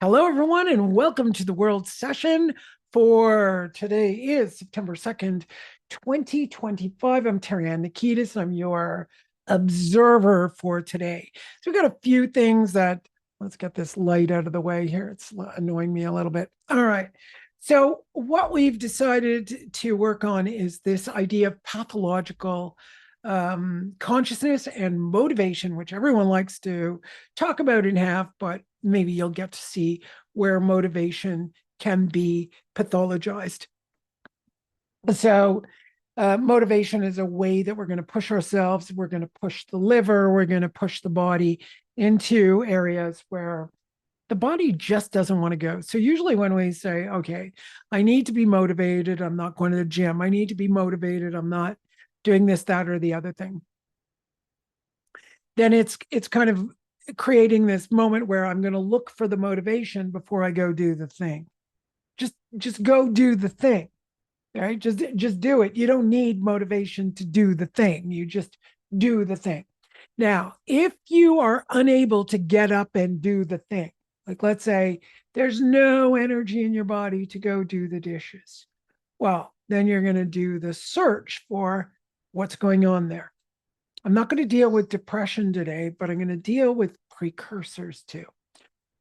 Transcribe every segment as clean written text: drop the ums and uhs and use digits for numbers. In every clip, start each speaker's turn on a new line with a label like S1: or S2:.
S1: Hello, everyone, and welcome to the World Session for today is September 2nd, 2025. I'm Terryann, and I'm your observer for today. So we've got a few things that, let's get this light out of the way here. It's annoying me a little bit. All right. So what we've decided to work on is this idea of pathological consciousness and motivation, which everyone likes to talk about and have, but maybe you'll get to see where motivation can be pathologized. So, motivation is a way that we're going to push ourselves, we're going to push the liver, we're going to push the body into areas where the body just doesn't want to go. So usually when we say, okay, I need to be motivated, I'm not going to the gym, I need to be motivated, I'm not doing this, that, or the other thing, then it's kind of creating this moment where I'm going to look for the motivation before I go do the thing. Just go do the thing, right? Just do it. You don't need motivation to do the thing. You just do the thing. Now, if you are unable to get up and do the thing, like let's say there's no energy in your body to go do the dishes, well, then you're going to do the search for what's going on there. I'm not going to deal with depression today, but I'm going to deal with precursors too.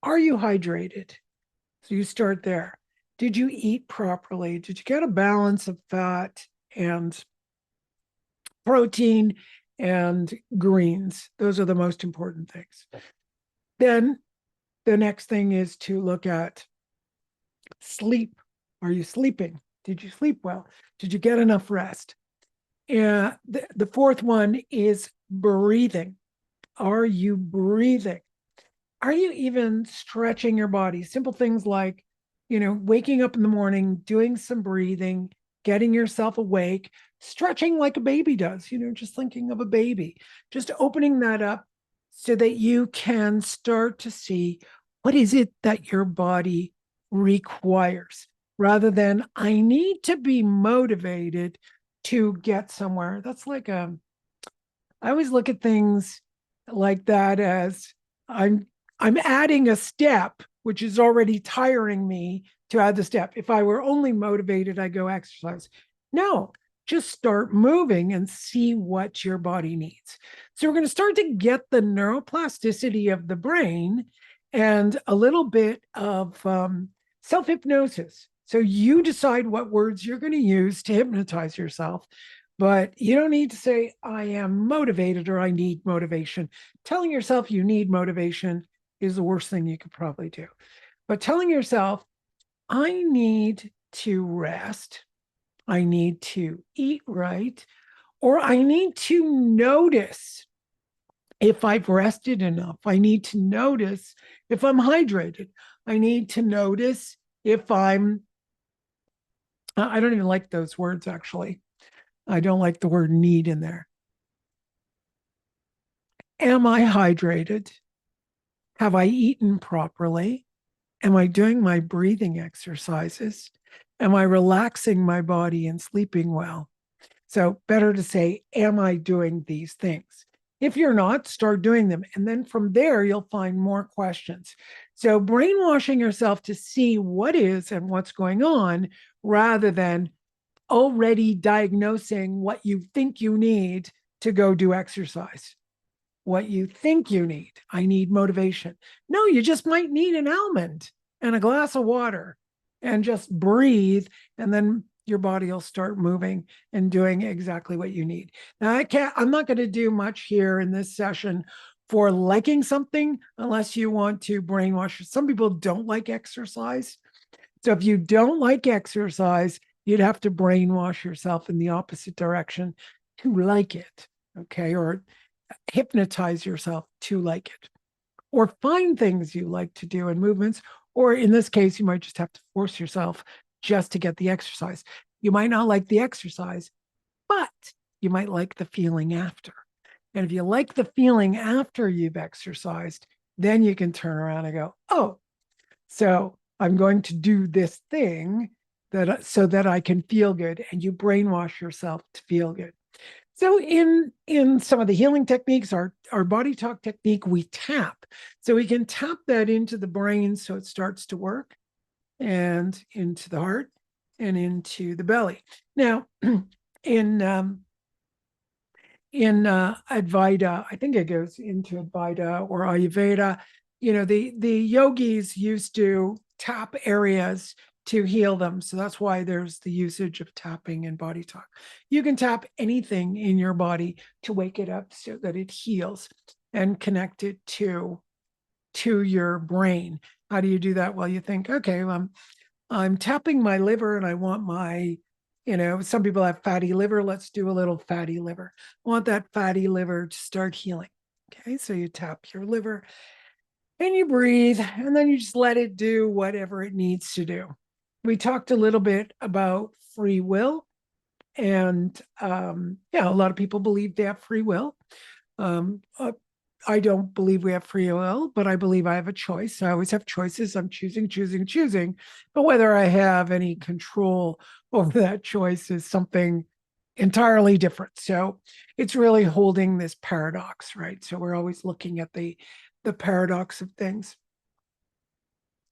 S1: Are you hydrated? So you start there. Did you eat properly? Did you get a balance of fat and protein and greens? Those are the most important things. Then the next thing is to look at sleep. Are you sleeping? Did you sleep well? Did you get enough rest? And the fourth one is breathing. Are you breathing? Are you even stretching your body? Simple things like, waking up in the morning, doing some breathing, getting yourself awake, stretching like a baby does, just thinking of a baby, just opening that up so that you can start to see what is it that your body requires rather than I need to be motivated to get somewhere. That's like I always look at things like that as I'm I'm adding a step, which is already tiring me to add the step. If I were only motivated, I go exercise. No, just start moving and see what your body needs. So we're going to start to get the neuroplasticity of the brain and a little bit of self hypnosis. So you decide what words you're going to use to hypnotize yourself. But you don't need to say, I am motivated or I need motivation. Telling yourself you need motivation is the worst thing you could probably do. But telling yourself, I need to rest, I need to eat right, or I need to notice if I've rested enough. I need to notice if I'm hydrated. I need to notice if I don't even like those words actually. I don't like the word need in there. Am I hydrated? Have I eaten properly? Am I doing my breathing exercises? Am I relaxing my body and sleeping well? So, better to say, am I doing these things? If you're not, start doing them. And then from there, you'll find more questions. So, brainwashing yourself to see what is and what's going on rather than already diagnosing what you think you need to go do exercise. What you think you need. I need motivation. No, you just might need an almond and a glass of water and just breathe. And then your body will start moving and doing exactly what you need. Now, I'm not going to do much here in this session for liking something unless you want to brainwash. Some people don't like exercise. So if you don't like exercise, you'd have to brainwash yourself in the opposite direction to like it. Okay. Or hypnotize yourself to like it, or find things you like to do and movements. Or in this case, you might just have to force yourself just to get the exercise. You might not like the exercise, but you might like the feeling after. And if you like the feeling after you've exercised, then you can turn around and go, oh, so I'm going to do this thing that so that I can feel good. And you brainwash yourself to feel good. So in some of the healing techniques, our body talk technique, we tap. So we can tap that into the brain so it starts to work, and into the heart and into the belly. Now, in Advaita, I think it goes into Advaita or Ayurveda, the yogis used to tap areas to heal them. So that's why there's the usage of tapping and body talk. You can tap anything in your body to wake it up so that it heals and connect it to your brain. How do you do that? Well, you think, okay, well, I'm tapping my liver and I want some people have fatty liver. Let's do a little fatty liver. I want that fatty liver to start healing. Okay, so you tap your liver and you breathe, and then you just let it do whatever it needs to do. We talked a little bit about free will, and yeah, a lot of people believe they have free will. Um, uh, I don't believe we have free will, but I believe I have a choice. I always have choices. I'm choosing, choosing, choosing. But whether I have any control over that choice is something entirely different. So it's really holding this paradox, right? So we're always looking at the paradox of things.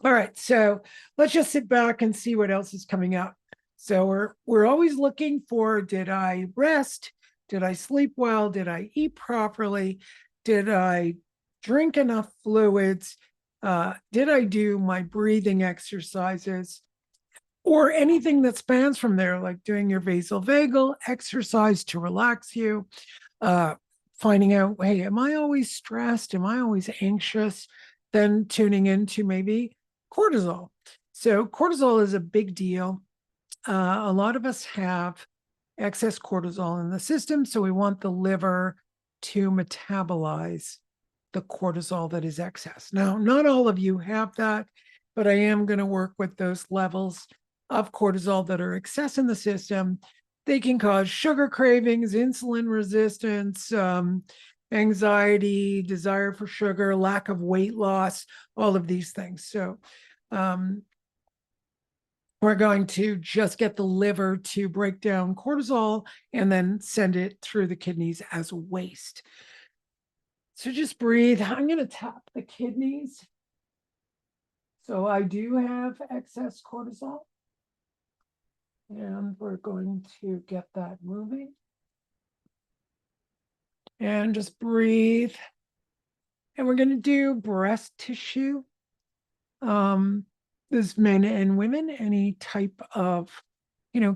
S1: All right, so let's just sit back and see what else is coming up. So we're always looking for, did I rest? Did I sleep well? Did I eat properly? Did I drink enough fluids? Did I do my breathing exercises? Or anything that spans from there, like doing your vasovagal exercise to relax you, uh, finding out, hey, am I always stressed? Am I always anxious? Then tuning into maybe cortisol. So cortisol is a big deal. A lot of us have excess cortisol in the system, so we want the liver to metabolize the cortisol that is excess. Now, not all of you have that, but I am going to work with those levels of cortisol that are excess in the system. They can cause sugar cravings, insulin resistance, anxiety, desire for sugar, lack of weight loss, all of these things. So, we're going to just get the liver to break down cortisol and then send it through the kidneys as waste. So just breathe. I'm going to tap the kidneys. So I do have excess cortisol, and we're going to get that moving. And just breathe. And we're going to do breast tissue. There's men and women, any type of,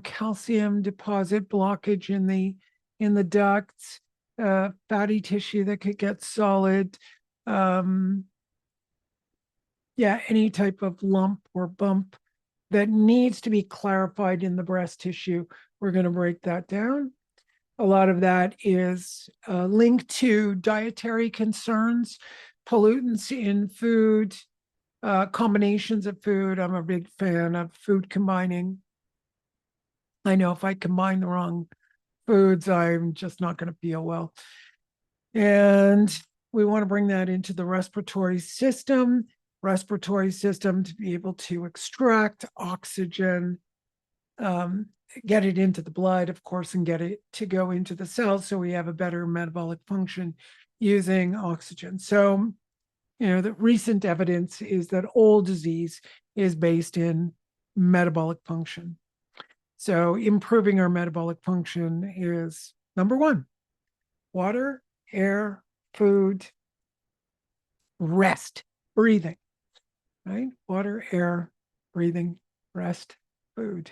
S1: calcium deposit blockage in the ducts, fatty tissue that could get solid. Yeah, any type of lump or bump that needs to be clarified in the breast tissue. We're going to break that down. A lot of that is linked to dietary concerns, pollutants in food, combinations of food. I'm a big fan of food combining. I know if I combine the wrong foods, I'm just not going to feel well. And we want to bring that into the respiratory system to be able to extract oxygen, get it into the blood, of course, and get it to go into the cells so we have a better metabolic function using oxygen. So, the recent evidence is that all disease is based in metabolic function. So improving our metabolic function is number one: water, air, food, rest, breathing, right? Water, air, breathing, rest, food.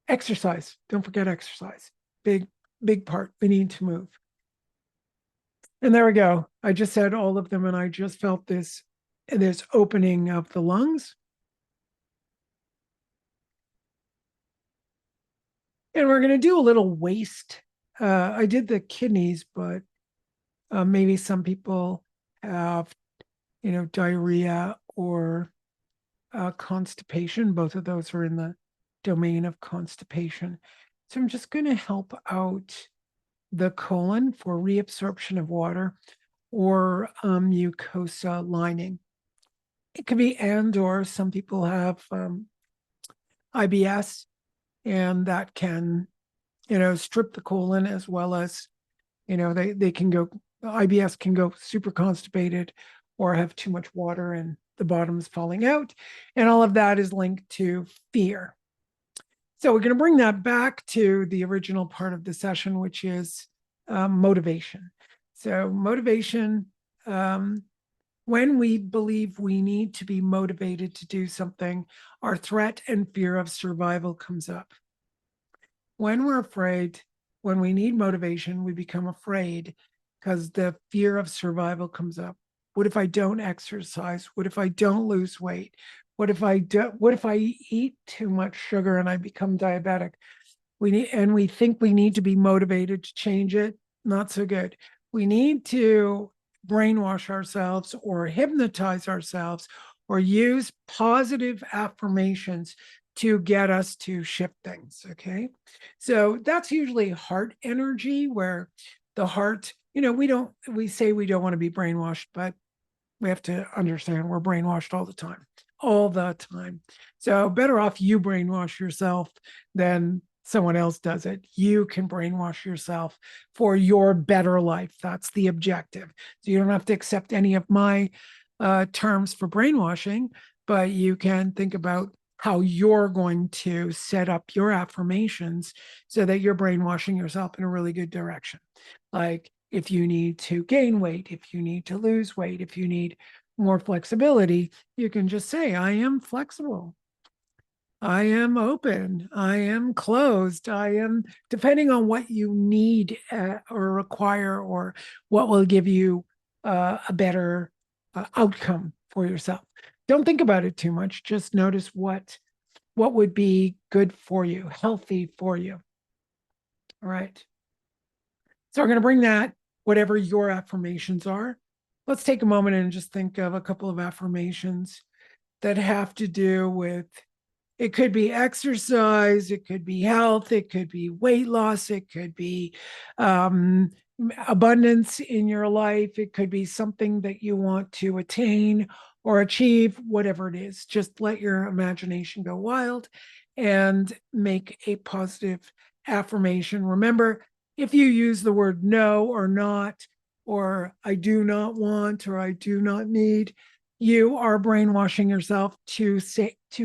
S1: Exercise. Don't forget exercise. Big part. We need to move. And there we go. I just said all of them, and I just felt this opening of the lungs. And we're going to do a little waste. I did the kidneys, but maybe some people have, diarrhea or constipation. Both of those are in the domain of constipation. So I'm just going to help out the colon for reabsorption of water or mucosa lining. It could be or some people have IBS, and that can, strip the colon as well as They can go, IBS can go super constipated or have too much water and the bottom's falling out. And all of that is linked to fear. So we're going to bring that back to the original part of the session, which is motivation. So motivation, when we believe we need to be motivated to do something, our threat and fear of survival comes up. When we're afraid, when we need motivation, we become afraid because the fear of survival comes up. What if I don't exercise? What if I don't lose weight? What if I eat too much sugar and I become diabetic? We think we need to be motivated to change it. Not so good. We need to brainwash ourselves or hypnotize ourselves or use positive affirmations to get us to shift things. Okay. So that's usually heart energy, where the heart, we say we don't want to be brainwashed, but we have to understand we're brainwashed all the time, all the time. So better off you brainwash yourself than someone else does it. You can brainwash yourself for your better life. That's the objective. So you don't have to accept any of my terms for brainwashing, but you can think about how you're going to set up your affirmations so that you're brainwashing yourself in a really good direction. Like, if you need to gain weight, if you need to lose weight, if you need more flexibility, you can just say, I am flexible. I am open. I am closed. I am, depending on what you need or require, or what will give you a better outcome for yourself. Don't think about it too much. Just notice what would be good for you, healthy for you. All right. So we're going to bring that, whatever your affirmations are. Let's take a moment and just think of a couple of affirmations that have to do with, it could be exercise, it could be health, it could be weight loss, it could be abundance in your life, it could be something that you want to attain or achieve, whatever it is. Just let your imagination go wild and make a positive affirmation. Remember, if you use the word no or not, or I do not want, or I do not need, you are brainwashing yourself to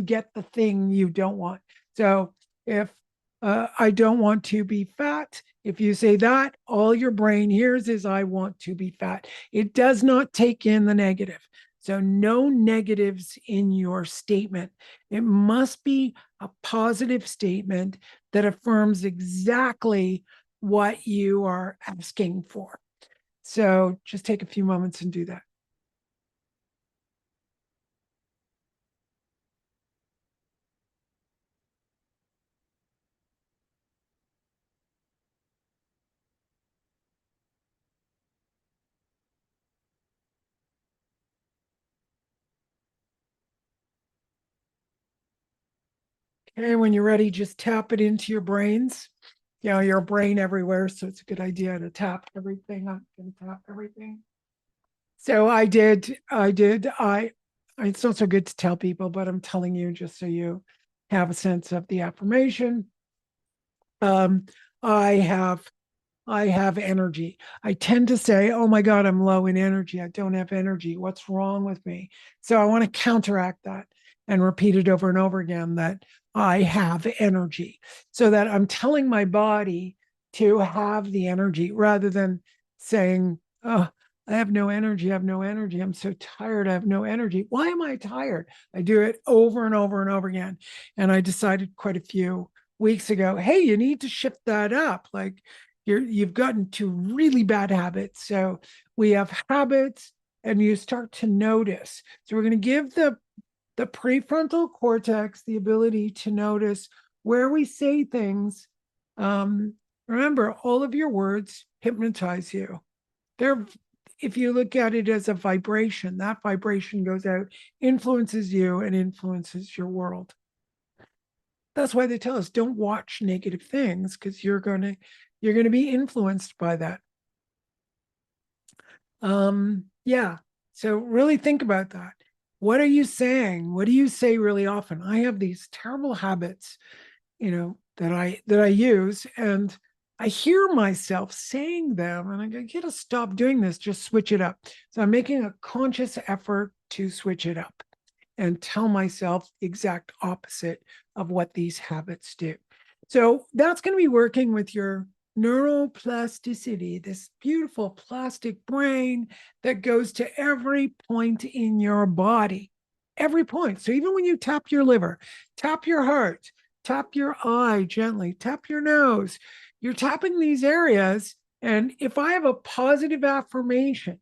S1: get the thing you don't want. So if I don't want to be fat, if you say that, all your brain hears is I want to be fat. It does not take in the negative. So no negatives in your statement. It must be a positive statement that affirms exactly what you are asking for. So just take a few moments and do that. Okay, when you're ready, just tap it into your brains. Your brain everywhere, so it's a good idea to tap everything. I'm going to tap everything. So I did. It's not so good to tell people, but I'm telling you just so you have a sense of the affirmation. Um, I have I have energy. I tend to say, oh my God, I'm low in energy. I don't have energy. What's wrong with me? So I want to counteract that and repeat it over and over again, that I have energy, so that I'm telling my body to have the energy rather than saying, oh, I have no energy. I have no energy. I'm so tired. I have no energy. Why am I tired? I do it over and over and over again. And I decided quite a few weeks ago, hey, you need to shift that up. Like, you've gotten to really bad habits. So we have habits, and you start to notice. So we're going to give the prefrontal cortex the ability to notice where we say things. Remember, all of your words hypnotize you. They're, if you look at it as a vibration, that vibration goes out, influences you, and influences your world. That's why they tell us don't watch negative things, because you're going to be influenced by that. Yeah. So really think about that. What are you saying? What do you say really often? I have these terrible habits, that I use, and I hear myself saying them and I go, you gotta stop doing this, just switch it up. So I'm making a conscious effort to switch it up and tell myself the exact opposite of what these habits do. So that's going to be working with your neuroplasticity, this beautiful plastic brain that goes to every point in your body, every point. So even when you tap your liver, tap your heart, tap your eye gently, tap your nose, you're tapping these areas. And if I have a positive affirmation,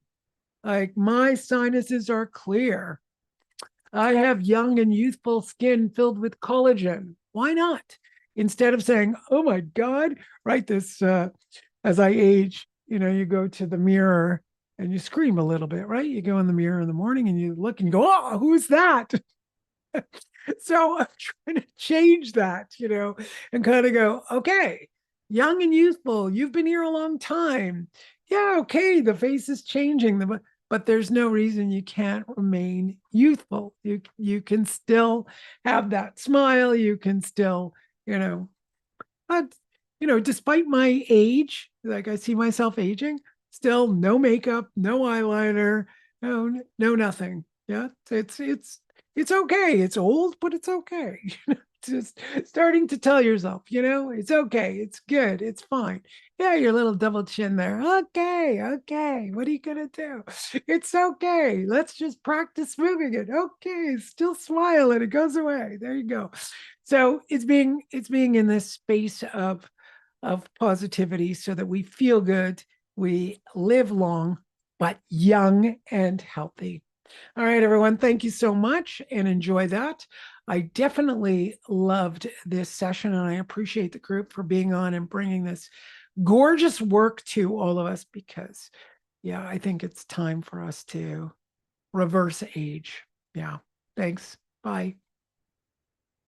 S1: like my sinuses are clear, I have young and youthful skin filled with collagen. Why not? Instead of saying, oh my God, right? This, as I age, you go to the mirror and you scream a little bit, right? You go in the mirror in the morning and you look and go, oh, who's that? So I'm trying to change that, and kind of go, okay, young and youthful, you've been here a long time. Yeah, okay, the face is changing, but there's no reason you can't remain youthful. You can still have that smile. You can still, uh, despite my age, like I see myself aging, still no makeup, no eyeliner, no nothing. Yeah, it's okay. It's old, but it's okay. Just starting to tell yourself, it's okay, it's good, it's fine. Yeah, your little double chin there. Okay, okay. What are you gonna do? It's okay. Let's just practice moving it. Okay, still smile and it goes away. There you go. So it's being in this space of positivity so that we feel good, we live long, but young and healthy. All right, everyone, thank you so much and enjoy that. I definitely loved this session and I appreciate the group for being on and bringing this gorgeous work to all of us because, yeah, I think it's time for us to reverse age. Yeah, thanks. Bye.